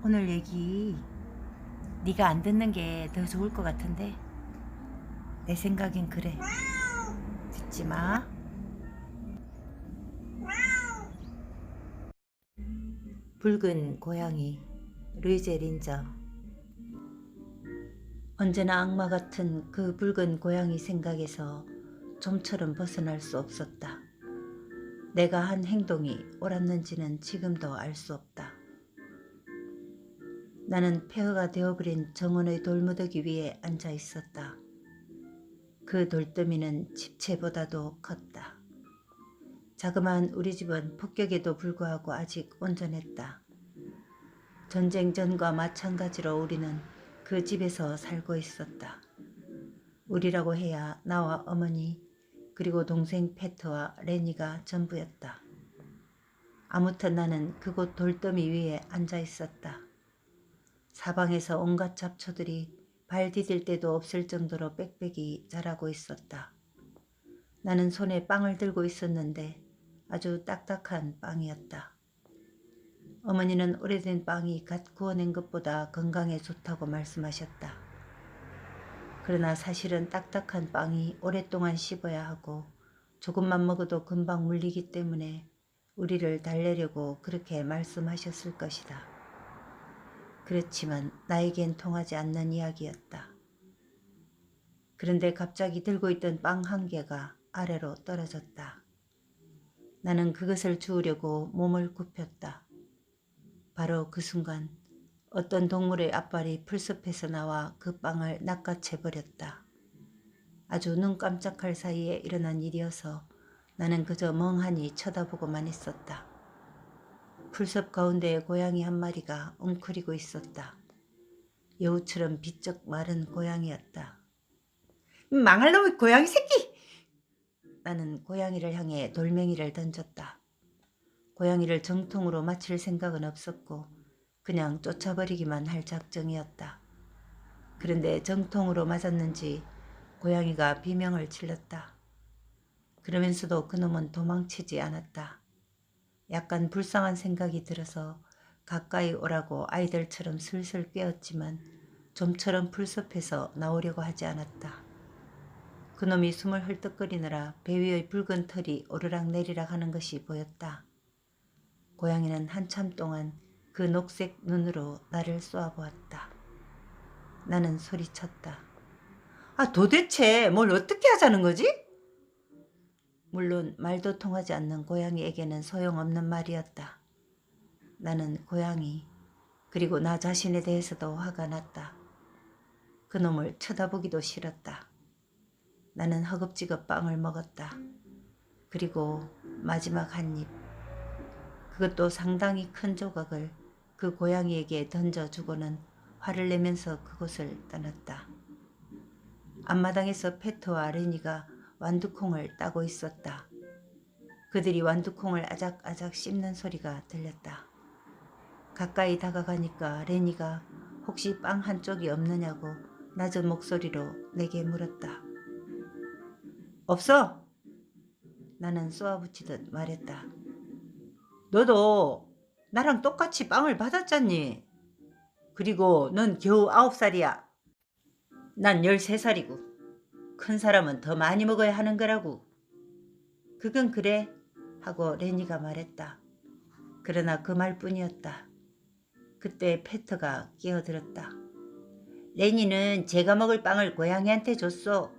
오늘 얘기 네가 안 듣는 게 더 좋을 것 같은데 내 생각엔 그래. 듣지 마. 붉은 고양이 루이제 린저. 언제나 악마 같은 그 붉은 고양이 생각에서 좀처럼 벗어날 수 없었다. 내가 한 행동이 옳았는지는 지금도 알 수 없다. 나는 폐허가 되어버린 정원의 돌무더기 위에 앉아 있었다. 그 돌더미는 집채보다도 컸다. 자그마한 우리 집은 폭격에도 불구하고 아직 온전했다. 전쟁 전과 마찬가지로 우리는 그 집에서 살고 있었다. 우리라고 해야 나와 어머니 그리고 동생 페트와 레니가 전부였다. 아무튼 나는 그곳 돌더미 위에 앉아 있었다. 사방에서 온갖 잡초들이 발 디딜 데도 없을 정도로 빽빽이 자라고 있었다. 나는 손에 빵을 들고 있었는데 아주 딱딱한 빵이었다. 어머니는 오래된 빵이 갓 구워낸 것보다 건강에 좋다고 말씀하셨다. 그러나 사실은 딱딱한 빵이 오랫동안 씹어야 하고 조금만 먹어도 금방 물리기 때문에 우리를 달래려고 그렇게 말씀하셨을 것이다. 그렇지만 나에겐 통하지 않는 이야기였다. 그런데 갑자기 들고 있던 빵 한 개가 아래로 떨어졌다. 나는 그것을 주우려고 몸을 굽혔다. 바로 그 순간 어떤 동물의 앞발이 풀숲에서 나와 그 빵을 낚아채버렸다. 아주 눈 깜짝할 사이에 일어난 일이어서 나는 그저 멍하니 쳐다보고만 있었다. 풀숲 가운데에 고양이 한 마리가 웅크리고 있었다. 여우처럼 비쩍 마른 고양이였다. 망할 놈의 고양이 새끼! 나는 고양이를 향해 돌멩이를 던졌다. 고양이를 정통으로 맞힐 생각은 없었고 그냥 쫓아버리기만 할 작정이었다. 그런데 정통으로 맞았는지 고양이가 비명을 질렀다. 그러면서도 그놈은 도망치지 않았다. 약간 불쌍한 생각이 들어서 가까이 오라고 아이들처럼 슬슬 꿰었지만 좀처럼 풀숲에서 나오려고 하지 않았다. 그놈이 숨을 헐떡거리느라 배 위의 붉은 털이 오르락내리락 하는 것이 보였다. 고양이는 한참 동안 그 녹색 눈으로 나를 쏘아보았다. 나는 소리쳤다. 아, 도대체 뭘 어떻게 하자는 거지? 물론 말도 통하지 않는 고양이에게는 소용없는 말이었다. 나는 고양이 그리고 나 자신에 대해서도 화가 났다. 그놈을 쳐다보기도 싫었다. 나는 허겁지겁 빵을 먹었다. 그리고 마지막 한 입. 그것도 상당히 큰 조각을 그 고양이에게 던져주고는 화를 내면서 그곳을 떠났다. 앞마당에서 페트와 레니가 완두콩을 따고 있었다. 그들이 완두콩을 아작아작 씹는 소리가 들렸다. 가까이 다가가니까 레니가 혹시 빵 한쪽이 없느냐고 낮은 목소리로 내게 물었다. 없어! 나는 쏘아붙이듯 말했다. 너도 나랑 똑같이 빵을 받았잖니. 그리고 넌 겨우 9살이야. 난 13살이고 큰 사람은 더 많이 먹어야 하는 거라고. 그건 그래 하고 레니가 말했다. 그러나 그 말뿐이었다. 그때 페터가 끼어들었다. 레니는 제가 먹을 빵을 고양이한테 줬어.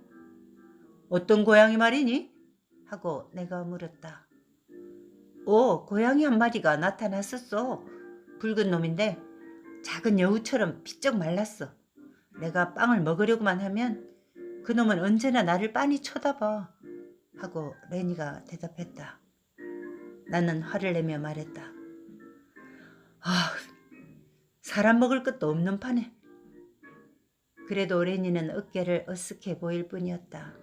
어떤 고양이 말이니? 하고 내가 물었다. 고양이 한 마리가 나타났었어. 붉은 놈인데 작은 여우처럼 비쩍 말랐어. 내가 빵을 먹으려고만 하면 그놈은 언제나 나를 빤히 쳐다봐. 하고 레니가 대답했다. 나는 화를 내며 말했다. 아, 사람 먹을 것도 없는 판에. 그래도 레니는 어깨를 어쓱해 보일 뿐이었다.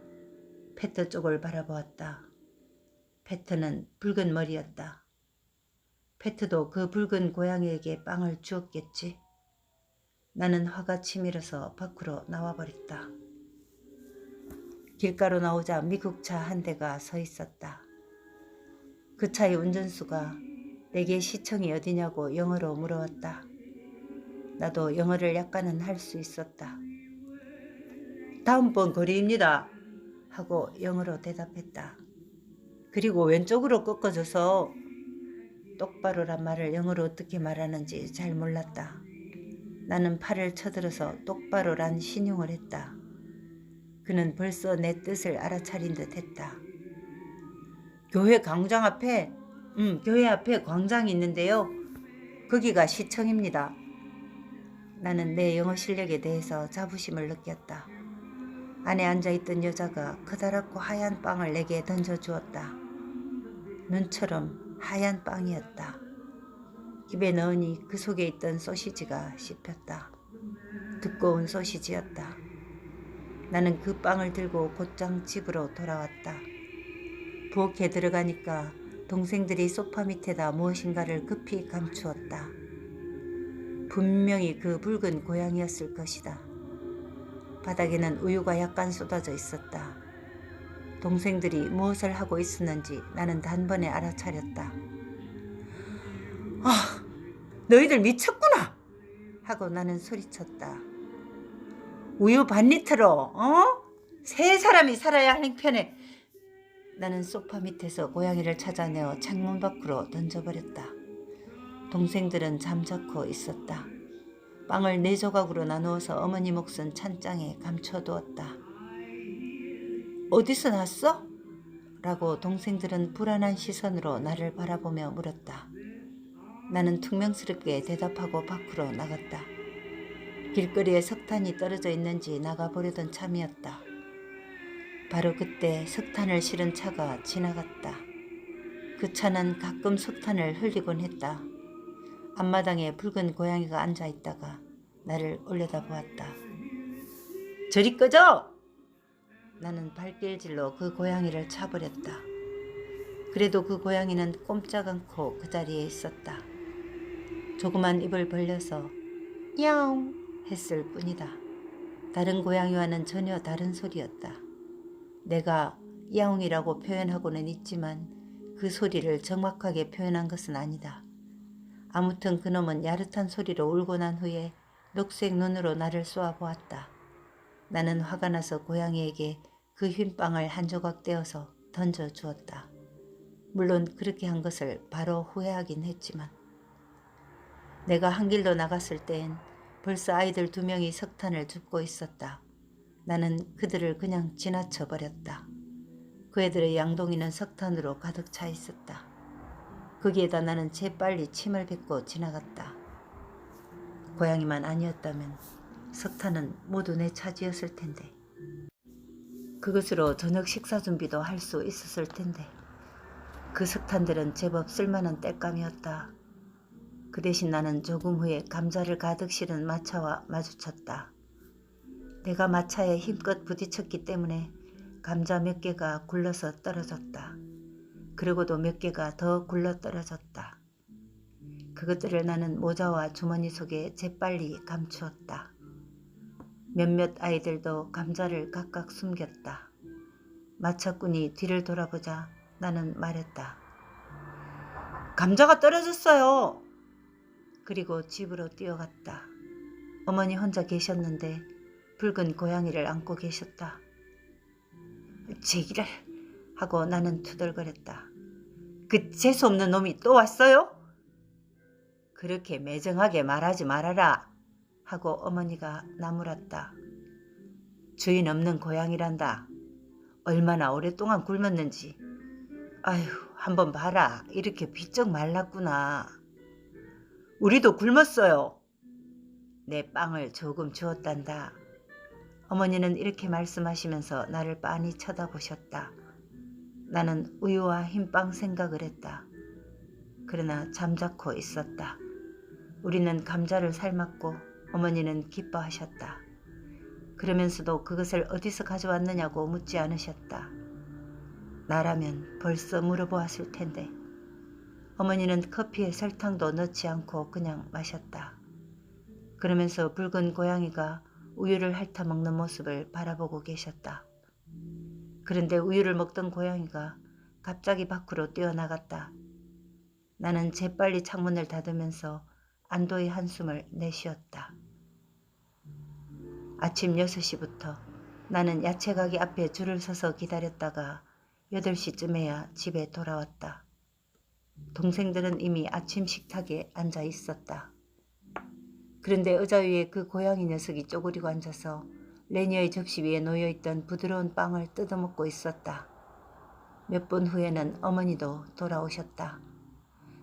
페트 쪽을 바라보았다. 페트는 붉은 머리였다. 페트도 그 붉은 고양이에게 빵을 주었겠지. 나는 화가 치밀어서 밖으로 나와버렸다. 길가로 나오자 미국차 한 대가 서 있었다. 그 차의 운전수가 내게 시청이 어디냐고 영어로 물어왔다. 나도 영어를 약간은 할 수 있었다. 다음번 거리입니다 하고 영어로 대답했다. 그리고 왼쪽으로 꺾어져서 똑바로란 말을 영어로 어떻게 말하는지 잘 몰랐다. 나는 팔을 쳐들어서 똑바로란 신용을 했다. 그는 벌써 내 뜻을 알아차린 듯 했다. 교회 광장 앞에 교회 앞에 광장이 있는데요. 거기가 시청입니다. 나는 내 영어 실력에 대해서 자부심을 느꼈다. 안에 앉아있던 여자가 커다랗고 하얀 빵을 내게 던져주었다. 눈처럼 하얀 빵이었다. 입에 넣으니 그 속에 있던 소시지가 씹혔다. 두꺼운 소시지였다. 나는 그 빵을 들고 곧장 집으로 돌아왔다. 부엌에 들어가니까 동생들이 소파 밑에다 무엇인가를 급히 감추었다. 분명히 그 붉은 고양이였을 것이다. 바닥에는 우유가 약간 쏟아져 있었다. 동생들이 무엇을 하고 있었는지 나는 단번에 알아차렸다. 아, 너희들 미쳤구나! 하고 나는 소리쳤다. 우유 반 리터로, 세 사람이 살아야 할 형편에. 나는 소파 밑에서 고양이를 찾아내어 창문 밖으로 던져버렸다. 동생들은 잠자코 있었다. 빵을 4조각으로 나누어서 어머니 몫은 찬장에 감춰두었다. 어디서 났어? 라고 동생들은 불안한 시선으로 나를 바라보며 물었다. 나는 퉁명스럽게 대답하고 밖으로 나갔다. 길거리에 석탄이 떨어져 있는지 나가보려던 참이었다. 바로 그때 석탄을 실은 차가 지나갔다. 그 차는 가끔 석탄을 흘리곤 했다. 앞마당에 붉은 고양이가 앉아있다가 나를 올려다보았다. 저리 꺼져! 나는 발길질로 그 고양이를 차버렸다. 그래도 그 고양이는 꼼짝 않고 그 자리에 있었다. 조그만 입을 벌려서 야옹 했을 뿐이다. 다른 고양이와는 전혀 다른 소리였다. 내가 야옹이라고 표현하고는 있지만 그 소리를 정확하게 표현한 것은 아니다. 아무튼 그놈은 야릇한 소리로 울고 난 후에 녹색 눈으로 나를 쏘아보았다. 나는 화가 나서 고양이에게 그 흰 빵을 한 조각 떼어서 던져주었다. 물론 그렇게 한 것을 바로 후회하긴 했지만 내가 한 길로 나갔을 땐 벌써 아이들 2명이 석탄을 줍고 있었다. 나는 그들을 그냥 지나쳐버렸다. 그 애들의 양동이는 석탄으로 가득 차 있었다. 거기에다 나는 재빨리 침을 뱉고 지나갔다. 고양이만 아니었다면 석탄은 모두 내 차지였을 텐데. 그것으로 저녁 식사 준비도 할 수 있었을 텐데. 그 석탄들은 제법 쓸만한 땔감이었다. 그 대신 나는 조금 후에 감자를 가득 실은 마차와 마주쳤다. 내가 마차에 힘껏 부딪혔기 때문에 감자 몇 개가 굴러서 떨어졌다. 그리고도 몇 개가 더 굴러 떨어졌다. 그것들을 나는 모자와 주머니 속에 재빨리 감추었다. 몇몇 아이들도 감자를 각각 숨겼다. 마차꾼이 뒤를 돌아보자 나는 말했다. 감자가 떨어졌어요. 그리고 집으로 뛰어갔다. 어머니 혼자 계셨는데 붉은 고양이를 안고 계셨다. 제기를 하고 나는 투덜거렸다. 그 재수없는 놈이 또 왔어요? 그렇게 매정하게 말하지 말아라 하고 어머니가 나무랐다. 주인 없는 고양이란다. 얼마나 오랫동안 굶었는지. 아휴, 한번 봐라. 이렇게 비쩍 말랐구나. 우리도 굶었어요. 내 빵을 조금 주었단다. 어머니는 이렇게 말씀하시면서 나를 빤히 쳐다보셨다. 나는 우유와 흰빵 생각을 했다. 그러나 잠자코 있었다. 우리는 감자를 삶았고 어머니는 기뻐하셨다. 그러면서도 그것을 어디서 가져왔느냐고 묻지 않으셨다. 나라면 벌써 물어보았을 텐데. 어머니는 커피에 설탕도 넣지 않고 그냥 마셨다. 그러면서 붉은 고양이가 우유를 핥아 먹는 모습을 바라보고 계셨다. 그런데 우유를 먹던 고양이가 갑자기 밖으로 뛰어나갔다. 나는 재빨리 창문을 닫으면서 안도의 한숨을 내쉬었다. 아침 6시부터 나는 야채 가게 앞에 줄을 서서 기다렸다가 8시쯤에야 집에 돌아왔다. 동생들은 이미 아침 식탁에 앉아 있었다. 그런데 의자 위에 그 고양이 녀석이 쪼그리고 앉아서 레니의 접시 위에 놓여있던 부드러운 빵을 뜯어먹고 있었다. 몇 분 후에는 어머니도 돌아오셨다.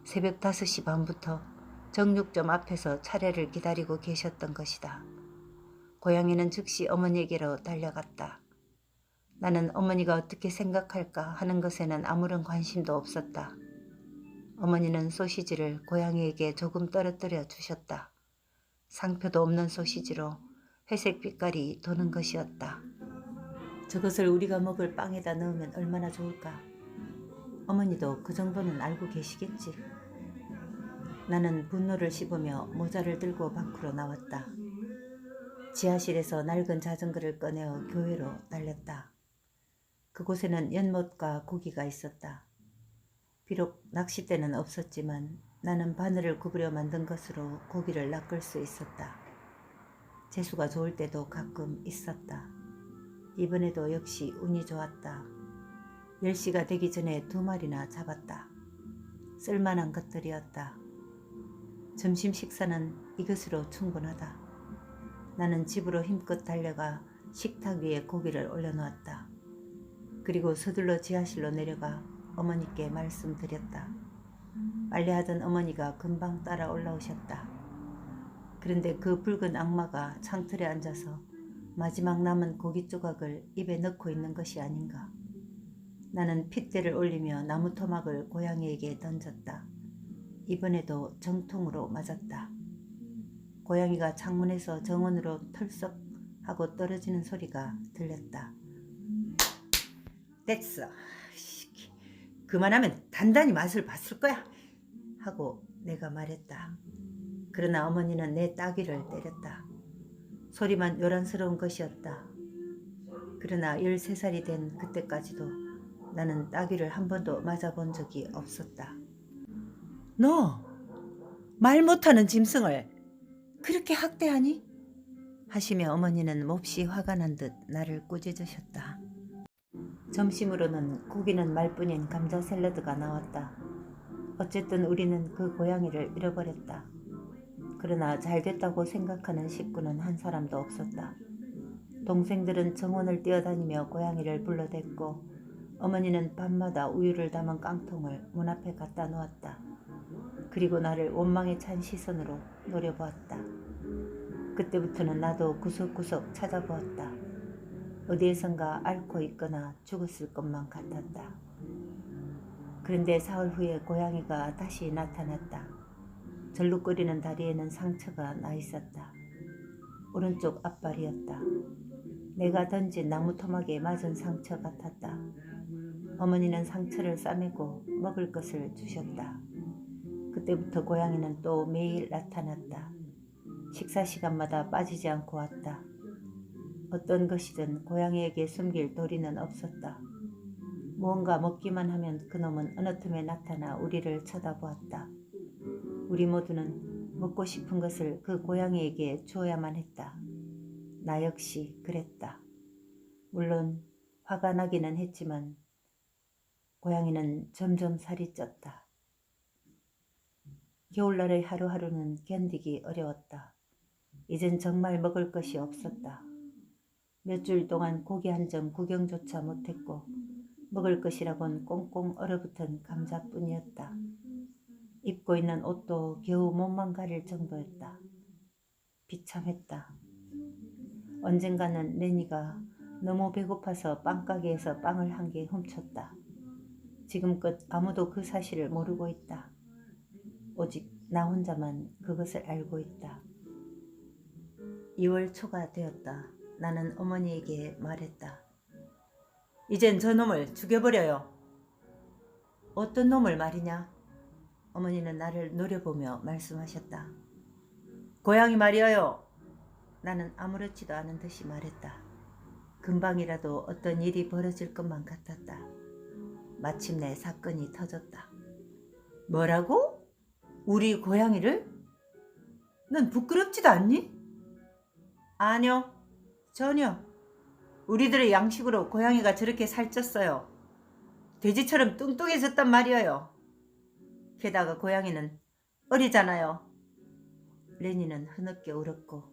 새벽 5시 반부터 정육점 앞에서 차례를 기다리고 계셨던 것이다. 고양이는 즉시 어머니에게로 달려갔다. 나는 어머니가 어떻게 생각할까 하는 것에는 아무런 관심도 없었다. 어머니는 소시지를 고양이에게 조금 떨어뜨려 주셨다. 상표도 없는 소시지로 회색 빛깔이 도는 것이었다. 저것을 우리가 먹을 빵에다 넣으면 얼마나 좋을까? 어머니도 그 정도는 알고 계시겠지. 나는 분노를 씹으며 모자를 들고 밖으로 나왔다. 지하실에서 낡은 자전거를 꺼내어 교회로 달렸다. 그곳에는 연못과 고기가 있었다. 비록 낚싯대는 없었지만 나는 바늘을 굽으려 만든 것으로 고기를 낚을 수 있었다. 재수가 좋을 때도 가끔 있었다. 이번에도 역시 운이 좋았다. 10시가 되기 전에 2마리나 잡았다. 쓸만한 것들이었다. 점심 식사는 이것으로 충분하다. 나는 집으로 힘껏 달려가 식탁 위에 고기를 올려놓았다. 그리고 서둘러 지하실로 내려가 어머니께 말씀드렸다. 빨래하던 어머니가 금방 따라 올라오셨다. 그런데 그 붉은 악마가 창틀에 앉아서 마지막 남은 고기 조각을 입에 넣고 있는 것이 아닌가. 나는 핏대를 올리며 나무 토막을 고양이에게 던졌다. 이번에도 정통으로 맞았다. 고양이가 창문에서 정원으로 털썩 하고 떨어지는 소리가 들렸다. 됐어. 그만하면 단단히 맛을 봤을 거야. 하고 내가 말했다. 그러나 어머니는 내 따귀를 때렸다. 소리만 요란스러운 것이었다. 그러나 13살이 된 그때까지도 나는 따귀를 한 번도 맞아본 적이 없었다. 너 말 못하는 짐승을 그렇게 학대하니? 하시며 어머니는 몹시 화가 난 듯 나를 꾸짖으셨다. 점심으로는 고기는 말뿐인 감자 샐러드가 나왔다. 어쨌든 우리는 그 고양이를 잃어버렸다. 그러나 잘됐다고 생각하는 식구는 한 사람도 없었다. 동생들은 정원을 뛰어다니며 고양이를 불러댔고 어머니는 밤마다 우유를 담은 깡통을 문 앞에 갖다 놓았다. 그리고 나를 원망에 찬 시선으로 노려보았다. 그때부터는 나도 구석구석 찾아보았다. 어디에선가 앓고 있거나 죽었을 것만 같았다. 그런데 사흘 후에 고양이가 다시 나타났다. 절룩거리는 다리에는 상처가 나 있었다. 오른쪽 앞발이었다. 내가 던진 나무 토막에 맞은 상처 같았다. 어머니는 상처를 싸매고 먹을 것을 주셨다. 그때부터 고양이는 또 매일 나타났다. 식사 시간마다 빠지지 않고 왔다. 어떤 것이든 고양이에게 숨길 도리는 없었다. 무언가 먹기만 하면 그놈은 어느 틈에 나타나 우리를 쳐다보았다. 우리 모두는 먹고 싶은 것을 그 고양이에게 주어야만 했다. 나 역시 그랬다. 물론 화가 나기는 했지만 고양이는 점점 살이 쪘다. 겨울날의 하루하루는 견디기 어려웠다. 이젠 정말 먹을 것이 없었다. 몇 주일 동안 고기 한 점 구경조차 못했고 먹을 것이라곤 꽁꽁 얼어붙은 감자뿐이었다. 입고 있는 옷도 겨우 몸만 가릴 정도였다. 비참했다. 언젠가는 레니가 너무 배고파서 빵가게에서 빵을 한 개 훔쳤다. 지금껏 아무도 그 사실을 모르고 있다. 오직 나 혼자만 그것을 알고 있다. 2월 초가 되었다. 나는 어머니에게 말했다. 이젠 저 놈을 죽여버려요. 어떤 놈을 말이냐? 어머니는 나를 노려보며 말씀하셨다. 고양이 말이어요. 나는 아무렇지도 않은 듯이 말했다. 금방이라도 어떤 일이 벌어질 것만 같았다. 마침내 사건이 터졌다. 뭐라고? 우리 고양이를? 넌 부끄럽지도 않니? 아니요, 전혀. 우리들의 양식으로 고양이가 저렇게 살쪘어요. 돼지처럼 뚱뚱해졌단 말이에요. 게다가 고양이는 어리잖아요. 레니는 흐느껴 울었고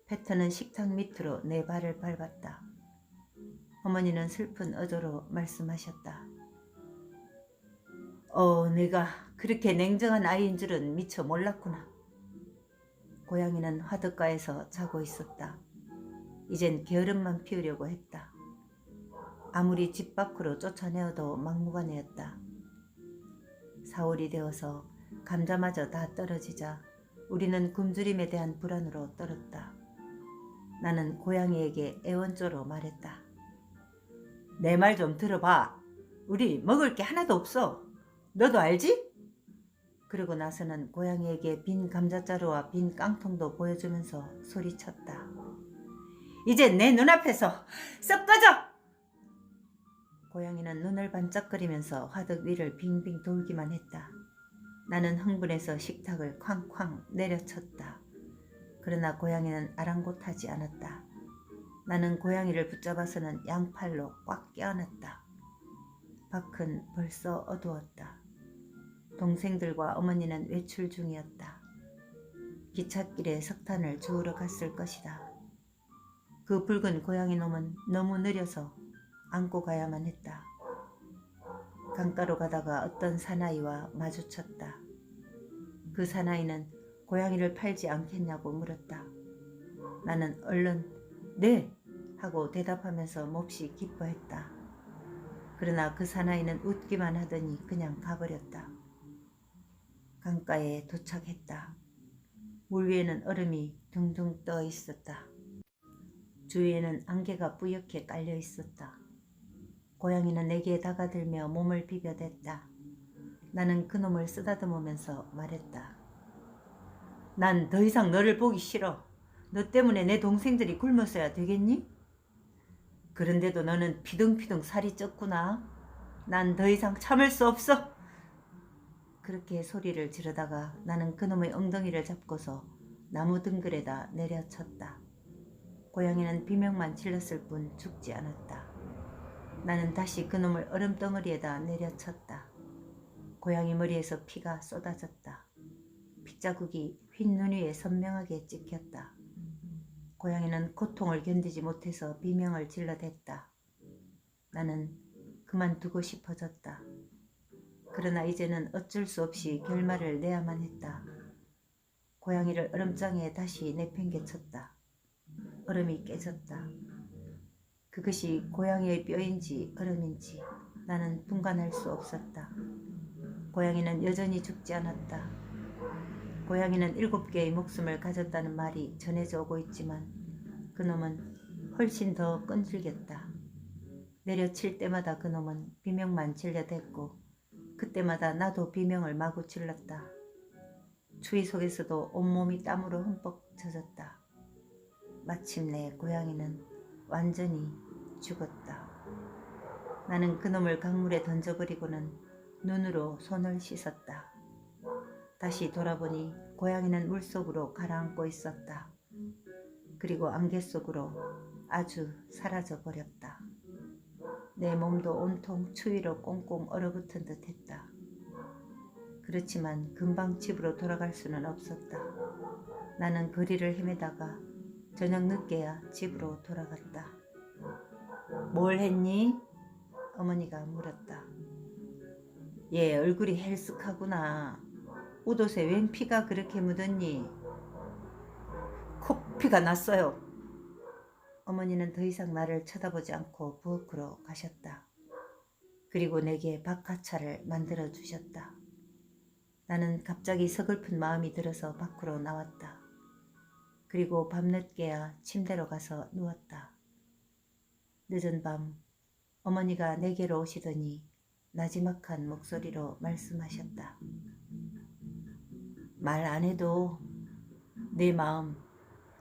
페터는 식탁 밑으로 내 발을 밟았다. 어머니는 슬픈 어조로 말씀하셨다. 내가 그렇게 냉정한 아이인 줄은 미처 몰랐구나. 고양이는 화덕가에서 자고 있었다. 이젠 게으름만 피우려고 했다. 아무리 집 밖으로 쫓아내어도 막무가내였다. 4월이 되어서 감자마저 다 떨어지자 우리는 굶주림에 대한 불안으로 떨었다. 나는 고양이에게 애원조로 말했다. 내 말 좀 들어봐. 우리 먹을 게 하나도 없어. 너도 알지? 그러고 나서는 고양이에게 빈 감자자루와 빈 깡통도 보여주면서 소리쳤다. 이제 내 눈앞에서 썩 꺼져! 고양이는 눈을 반짝거리면서 화덕 위를 빙빙 돌기만 했다. 나는 흥분해서 식탁을 쾅쾅 내려쳤다. 그러나 고양이는 아랑곳하지 않았다. 나는 고양이를 붙잡아서는 양팔로 꽉 껴안았다. 밖은 벌써 어두웠다. 동생들과 어머니는 외출 중이었다. 기찻길에 석탄을 주우러 갔을 것이다. 그 붉은 고양이 놈은 너무 느려서 안고 가야만 했다. 강가로 가다가 어떤 사나이와 마주쳤다. 그 사나이는 고양이를 팔지 않겠냐고 물었다. 나는 얼른 네! 하고 대답하면서 몹시 기뻐했다. 그러나 그 사나이는 웃기만 하더니 그냥 가버렸다. 강가에 도착했다. 물 위에는 얼음이 둥둥 떠 있었다. 주위에는 안개가 뿌옇게 깔려 있었다. 고양이는 내게 다가들며 몸을 비벼댔다. 나는 그놈을 쓰다듬으면서 말했다. 난 더 이상 너를 보기 싫어. 너 때문에 내 동생들이 굶었어야 되겠니? 그런데도 너는 피둥피둥 살이 쪘구나. 난 더 이상 참을 수 없어. 그렇게 소리를 지르다가 나는 그놈의 엉덩이를 잡고서 나무 등글에다 내려쳤다. 고양이는 비명만 질렀을 뿐 죽지 않았다. 나는 다시 그놈을 얼음덩어리에다 내려쳤다. 고양이 머리에서 피가 쏟아졌다. 핏자국이 흰 눈 위에 선명하게 찍혔다. 고양이는 고통을 견디지 못해서 비명을 질러댔다. 나는 그만두고 싶어졌다. 그러나 이제는 어쩔 수 없이 결말을 내야만 했다. 고양이를 얼음장에 다시 내팽개쳤다. 얼음이 깨졌다. 그것이 고양이의 뼈인지 얼음인지 나는 분간할 수 없었다. 고양이는 여전히 죽지 않았다. 고양이는 7개의 목숨을 가졌다는 말이 전해져 오고 있지만 그놈은 훨씬 더 끈질겼다. 내려칠 때마다 그놈은 비명만 질러댔고 그때마다 나도 비명을 마구 질렀다. 추위 속에서도 온몸이 땀으로 흠뻑 젖었다. 마침내 고양이는 완전히 죽었다. 나는 그놈을 강물에 던져버리고는 눈으로 손을 씻었다. 다시 돌아보니 고양이는 물속으로 가라앉고 있었다. 그리고 안개 속으로 아주 사라져 버렸다. 내 몸도 온통 추위로 꽁꽁 얼어붙은 듯 했다. 그렇지만 금방 집으로 돌아갈 수는 없었다. 나는 거리를 헤매다가 저녁 늦게야 집으로 돌아갔다. 뭘 했니? 어머니가 물었다. 얘 얼굴이 헬쓱하구나. 옷옷에 웬 피가 그렇게 묻었니? 코피가 났어요. 어머니는 더 이상 나를 쳐다보지 않고 부엌으로 가셨다. 그리고 내게 박하차를 만들어 주셨다. 나는 갑자기 서글픈 마음이 들어서 밖으로 나왔다. 그리고 밤늦게야 침대로 가서 누웠다. 늦은 밤 어머니가 내게로 오시더니 나지막한 목소리로 말씀하셨다. 말 안 해도 내 마음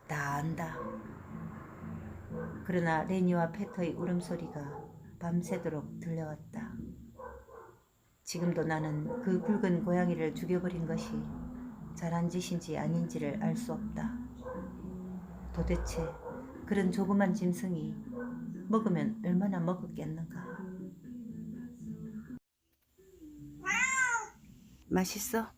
다 안다. 그러나 레니와 페터의 울음소리가 밤새도록 들려왔다. 지금도 나는 그 붉은 고양이를 죽여버린 것이 잘한 짓인지 아닌지를 알 수 없다. 도대체 그런 조그만 짐승이 먹으면 얼마나 먹었겠는가. 맛있어?